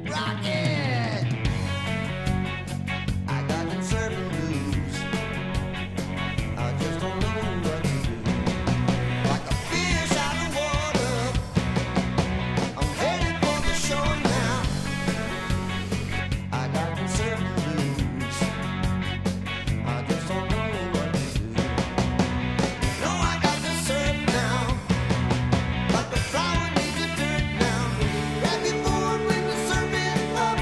Rocket! I got them serving blues. I just don't know what to do. Like a fish out of water, I'm headed for the shore now. I got them serving blues. I just don't know what to do. No, I got to surf now, but the flower needs the dirt now. Grab your board when the surfing up.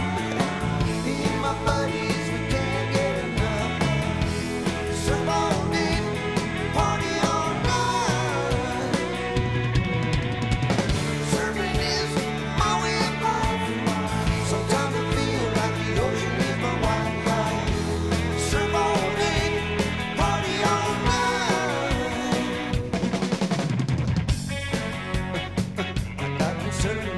Me and my buddies, we can't get enough. Surf all day, party all night. Surfing is my way of life. Sometimes I feel like the ocean is my wildlife. Surf all day, party all night. I got me surfing